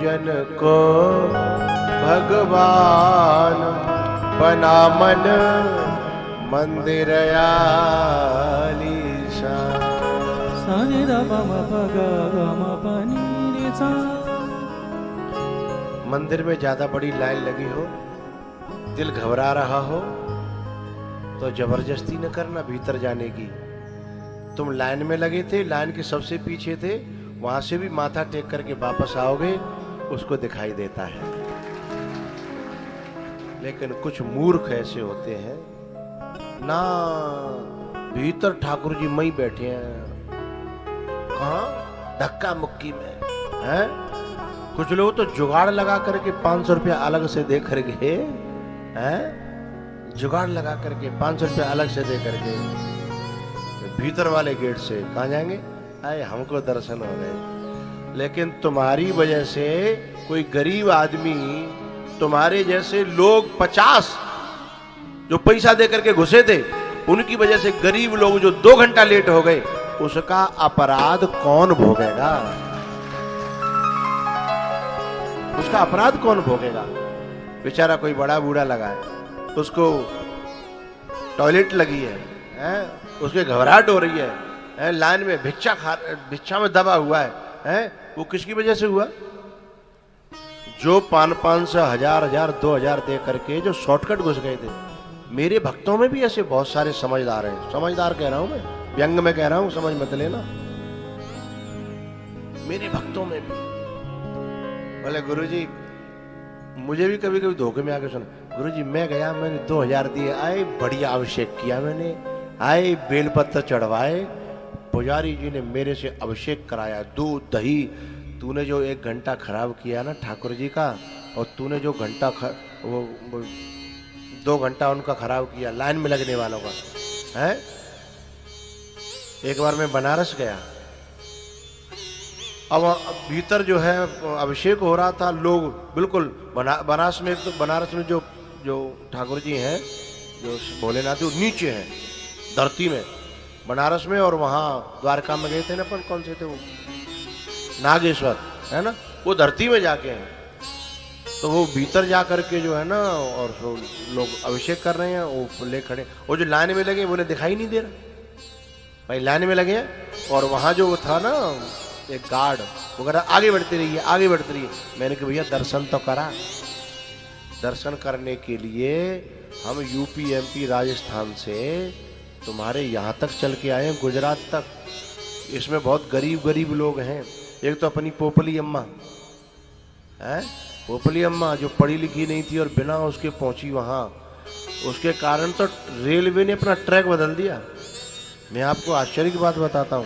जन को भगवान बना मन मंदिर आलीशा। मंदिर में ज्यादा बड़ी लाइन लगी हो, दिल घबरा रहा हो तो जबरदस्ती न करना भीतर जाने की। तुम लाइन में लगे थे, लाइन के सबसे पीछे थे, वहां से भी माथा टेक करके वापस आओगे, उसको दिखाई देता है। लेकिन कुछ मूर्ख ऐसे होते हैं ना, भीतर ठाकुर जी मई बैठे हैं, कहां धक्का मुक्की में है। कुछ लोग तो जुगाड़ लगा करके 500 रुपया अलग से दे करके हैं, जुगाड़ लगा करके 500 रुपया अलग से दे करके भीतर वाले गेट से कहां जाएंगे, आए हमको दर्शन हो गए। लेकिन तुम्हारी वजह से कोई गरीब आदमी, तुम्हारे जैसे लोग 50 जो पैसा दे करके घुसे थे, उनकी वजह से गरीब लोग जो 2 घंटा लेट हो गए, उसका अपराध कौन भोगेगा? उसका अपराध कौन भोगेगा? बेचारा कोई बड़ा बूढ़ा लगा है, उसको टॉयलेट लगी है, उसके घबराहट हो रही है, लाइन में भिक्षा में दबा हुआ है, वो किसकी वजह से हुआ? जो 500, 1000, 2000 दे करके जो शॉर्टकट घुस गए थे। मेरे भक्तों में भी ऐसे बहुत सारे समझदार हैं, समझदार कह रहा हूं मैं, व्यंग में कह रहा हूं, समझ मत लेना। मेरे भक्तों में भी बोले गुरुजी, मुझे भी कभी कभी धोखे में आके सुना, गुरुजी मैं गया, मैंने 2000 दिए, आए बढ़िया अभिषेक किया मैंने, आए बेलपत्र चढ़वाए, पुजारी जी ने मेरे से अभिषेक कराया, दूध दही, तूने जो 1 घंटा खराब किया ना ठाकुर जी का, और तूने जो घंटा वो 2 घंटा उनका खराब किया लाइन में लगने वालों का है। एक बार मैं बनारस गया, अब भीतर जो है अभिषेक हो रहा था, लोग बिल्कुल बनारस में जो ठाकुर जी हैं, जो भोलेनाथ वो नीचे हैं धरती में बनारस में, और वहाँ द्वारका में गए थे ना अपन, कौन से थे वो, नागेश्वर है ना, वो धरती में जाके हैं। तो वो भीतर जा करके जो है ना, और लोग अभिषेक कर रहे हैं, वो ले खड़े, वो जो लाइन में लगे वो उन्हें दिखाई नहीं दे रहा भाई, लाइन में लगे हैं। और वहाँ जो था ना एक गार्ड, वो कह रहा आगे बढ़ते रहिए, आगे बढ़ते रहिए। मैंने कहा भैया दर्शन तो करा, दर्शन करने के लिए हम यूपी एमपी राजस्थान से तुम्हारे यहाँ तक चल के आए हैं, गुजरात तक। इसमें बहुत गरीब लोग हैं। एक तो अपनी पोपली अम्मा है, पोपली अम्मा जो पढ़ी लिखी नहीं थी और बिना उसके पहुंची वहां, उसके कारण तो रेलवे ने अपना ट्रैक बदल दिया। मैं आपको आश्चर्य की बात बताता हूं,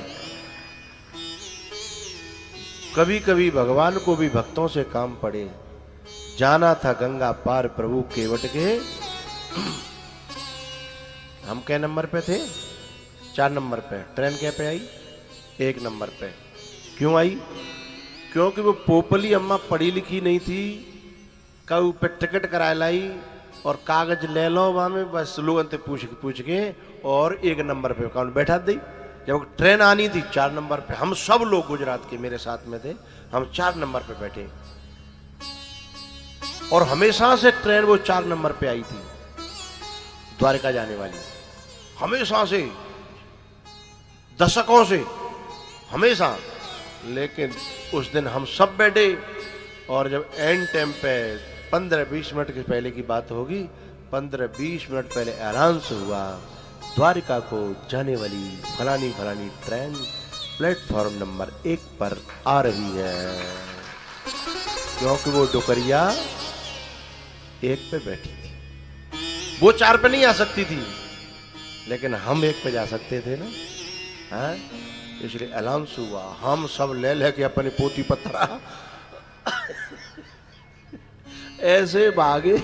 कभी कभी भगवान को भी भक्तों से काम पड़े। जाना था गंगा पार प्रभु केवट के, हम क्या नंबर पे थे? 4 नंबर पे। ट्रेन क्या पे आई? 1 नंबर पे। क्यों आई? क्योंकि वो पोपली अम्मा पढ़ी लिखी नहीं थी, कब पे टिकट करा लाई और कागज ले लो वहां में, बस लोगों से पूछ के और 1 नंबर पे कौन बैठा दी। जब ट्रेन आनी थी 4 नंबर पे, हम सब लोग गुजरात के मेरे साथ में थे, हम 4 नंबर पे बैठे, और हमेशा से ट्रेन वो 4 नंबर पे आई थी द्वारका जाने वाली, हमेशा से, दशकों से, हमेशा। लेकिन उस दिन हम सब बैठे, और जब एंड टाइम पे 15-20 मिनट के पहले की बात होगी, 15-20 मिनट पहले अनाउंस हुआ, द्वारका को जाने वाली फलानी फलानी ट्रेन प्लेटफॉर्म नंबर 1 पर आ रही है। क्योंकि वो डोकरिया 1 पे बैठी थी, वो 4 पे नहीं आ सकती थी, लेकिन हम 1 पे जा सकते थे ना, हाँ? इसलिए अनाउंस हुआ, हम सब ले के अपनी पोती पत्थरा ऐसे भागे।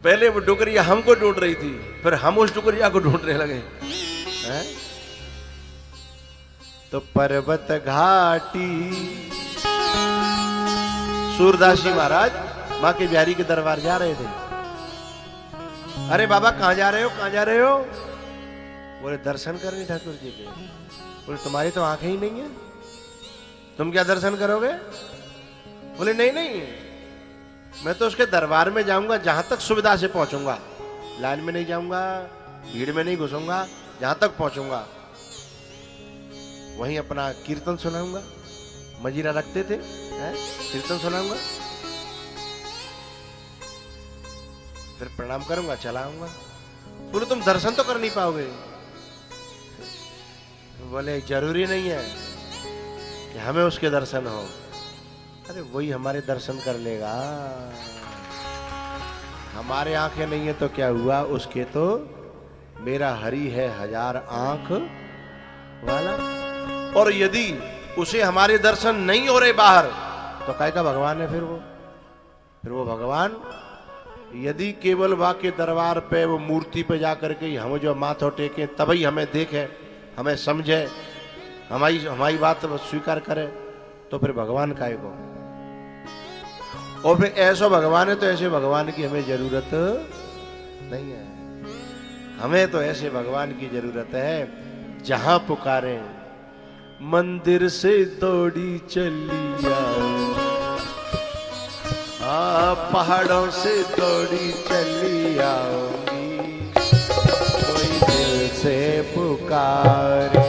पहले वो डुकरिया हमको ढूंढ रही थी, फिर हम उस डुकरिया को ढूंढने लगे, हैं? तो पर्वत घाटी सूरदास जी महाराज माँ के बिहारी के दरबार जा रहे थे। अरे बाबा कहाँ जा रहे हो, कहाँ जा रहे हो? बोले दर्शन करने ठाकुर जी के। बोले तुम्हारी तो आंखें ही नहीं है, तुम क्या दर्शन करोगे? बोले नहीं नहीं, मैं तो उसके दरबार में जाऊंगा, जहां तक सुविधा से पहुंचूंगा, लाइन में नहीं जाऊंगा, भीड़ में नहीं घुसूंगा, जहां तक पहुंचूंगा वहीं अपना कीर्तन सुनाऊंगा। मजीरा रखते थे, कीर्तन सुनाऊंगा, फिर प्रणाम करूंगा, चला आऊंगा। बोले तुम दर्शन तो कर नहीं पाओगे। बोले जरूरी नहीं है कि हमें उसके दर्शन हो, अरे वही हमारे दर्शन कर लेगा। हमारे आंखें नहीं है तो क्या हुआ, उसके तो मेरा हरि है 1000 आंख वाला। और यदि उसे हमारे दर्शन नहीं हो रहे बाहर, तो काय का भगवान है फिर वो भगवान यदि केवल वाके दरबार पे, वो मूर्ति पे जाकर के हम जो माथा टेके तभी हमें देखे, हमें समझे, हमारी बात स्वीकार करे, तो फिर भगवान काय को। और फिर ऐसा भगवान है तो ऐसे भगवान की हमें जरूरत नहीं है। हमें तो ऐसे भगवान की जरूरत है जहां पुकारे मंदिर से दौड़ी चली आओ, पहाड़ों से दौड़ी चली आऊंगी, कोई दिल से पुकारे।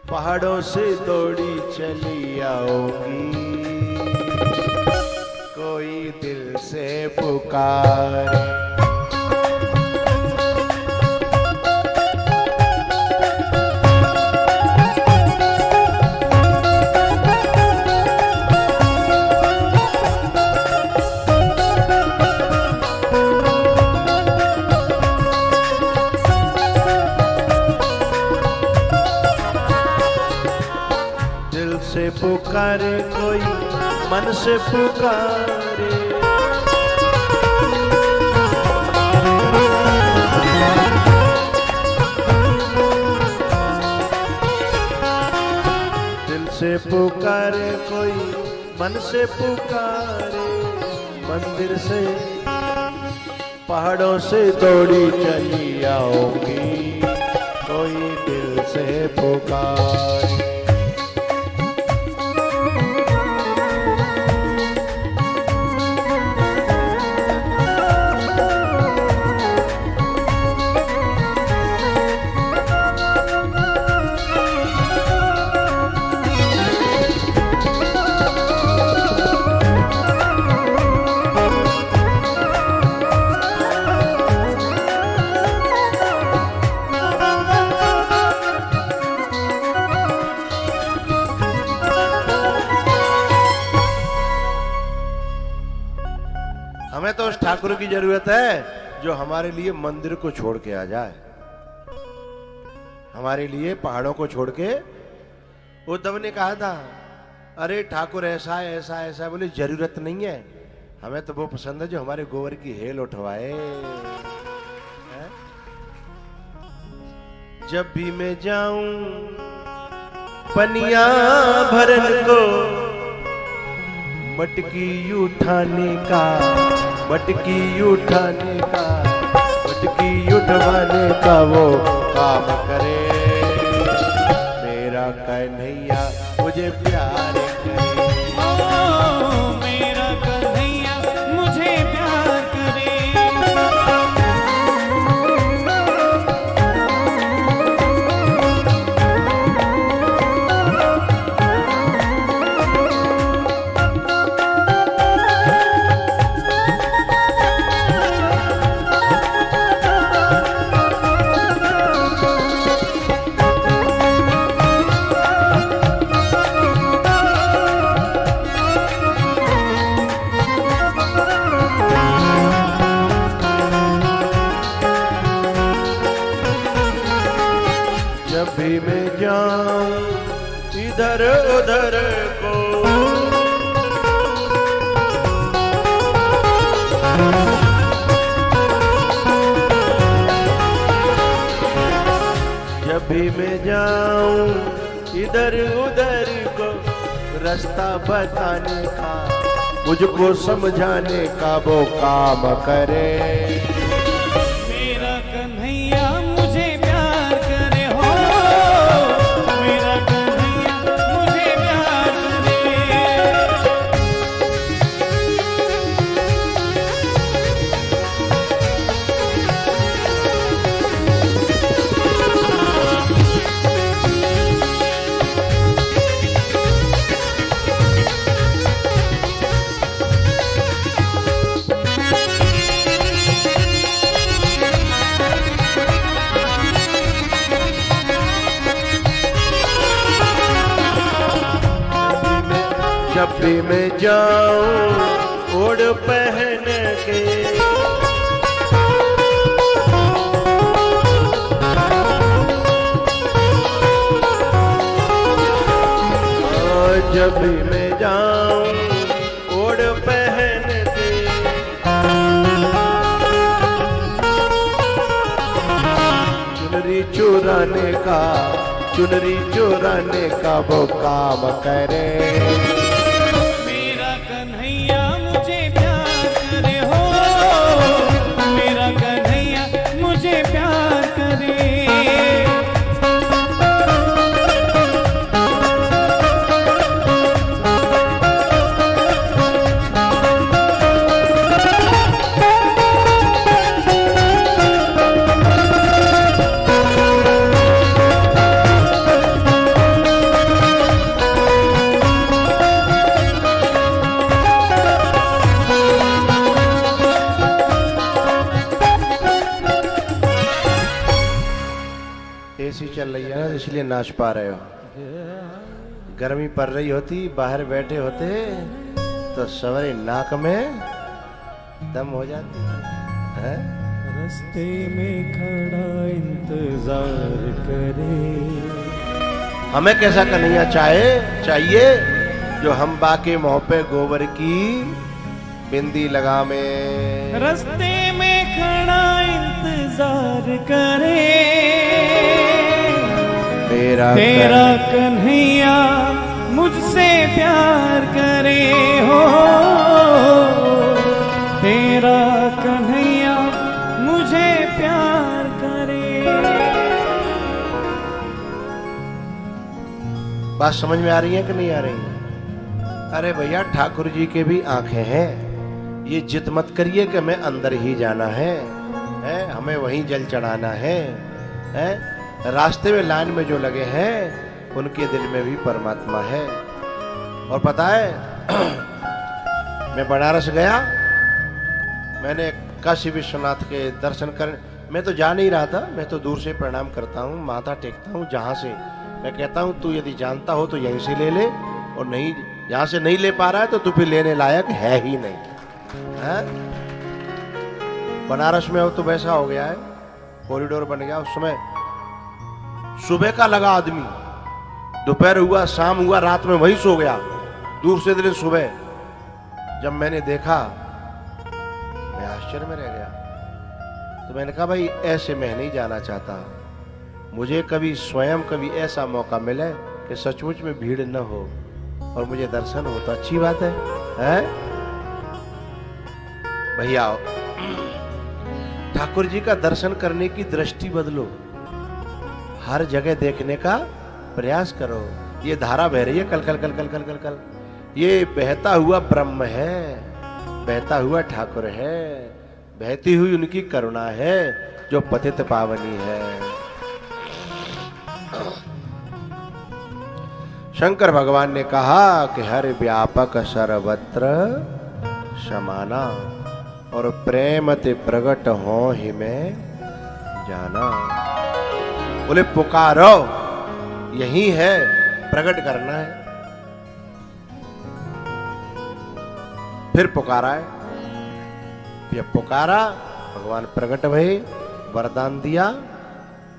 पहाड़ों से दौड़ी चली आऊंगी, कोई दिल से पुकारे। से पुकारे कोई, मन से पुकारे, दिल से पुकारे कोई, मन से पुकारे, मंदिर से पहाड़ों से दौड़ी चली आऊंगी, कोई दिल से पुकारे। हमें तो उस ठाकुर की जरूरत है जो हमारे लिए मंदिर को छोड़ के आ जाए, हमारे लिए पहाड़ों को छोड़ के। उद्धव ने कहा था, अरे ठाकुर ऐसा है ऐसा है ऐसा है। बोले जरूरत नहीं है, हमें तो वो पसंद है जो हमारे गोबर की हेल उठवाए। जब भी मैं जाऊं पनिया भरन को, मटकी उठाने का, मटकी उठाने का, मटकी उठवाने का वो काम करे। मेरा कन्हैया मुझे प्यार करे, ओ मेरा कन्हैया मुझे प्यार करे। जब भी मैं जाऊं इधर उधर को, भी मैं जाऊं इधर उधर को रास्ता बताने का, मुझको समझाने का वो काम करे। मेरा कन्हैया मुझे प्यार करे हो, मेरा कन्हैया मुझे प्यार करे। जब भी मैं जाऊं ओढ़ पहन के, जब भी मैं जाऊं ओढ़ पहन के, चुनरी चुराने का वो काम करे। मेरा कन्हैया मुझे प्यार करे हो, मेरा कन्हैया मुझे प्यार करे। एसी चल रही है ना, इसलिए नाच पा रहे हो। गर्मी पड़ रही होती, बाहर बैठे होते तो सवरे नाक में दम हो जाती है। रास्ते में खड़ा इंतजार करे। हमें कैसा कन्हैया चाहिए जो हम बाके मुंह पे गोबर की बिंदी लगा में। रास्ते में खड़ा इंतजार करे, तेरा कन्हैया मुझसे प्यार करे हो, तेरा कन्हैया मुझे प्यार करे। बात समझ में आ रही है कि नहीं आ रही? अरे भैया, ठाकुर जी के भी आंखें हैं। ये जिद मत करिए कि मैं अंदर ही जाना है, हमें वहीं जल चढ़ाना है। रास्ते में लाइन में जो लगे हैं उनके दिल में भी परमात्मा है। और पता है मैं बनारस गया, मैंने काशी विश्वनाथ के दर्शन कर, मैं तो जा नहीं रहा था, मैं तो दूर से प्रणाम करता हूँ, माथा टेकता हूँ। जहाँ से मैं कहता हूँ तू यदि जानता हो तो यहीं से ले ले, और नहीं, यहाँ से नहीं ले पा रहा है तो तू फिर लेने लायक है ही नहीं है? बनारस में हो तो वैसा हो गया है, कॉरिडोर बन गया। उस समय सुबह का लगा आदमी, दोपहर हुआ, शाम हुआ, रात में वहीं सो गया, दूर से दिन सुबह। जब मैंने देखा मैं आश्चर्य में रह गया। तो मैंने कहा भाई ऐसे मैं नहीं जाना चाहता, मुझे कभी स्वयं कभी ऐसा मौका मिले कि सचमुच में भीड़ न हो और मुझे दर्शन हो तो अच्छी बात है? भैया ठाकुर जी का दर्शन करने की दृष्टि बदलो, हर जगह देखने का प्रयास करो। ये धारा बह रही है कल कल कल कल कल कल कल, ये बहता हुआ ब्रह्म है, बहता हुआ ठाकुर है, बहती हुई उनकी करुणा है जो पतित पावनी है। शंकर भगवान ने कहा कि हर व्यापक सर्वत्र समाना, और प्रेम ते प्रगट हो ही में जाना। बोले पुकारो, यही है, प्रकट करना है। फिर पुकारा है, जब पुकारा भगवान प्रकट भये, वरदान दिया,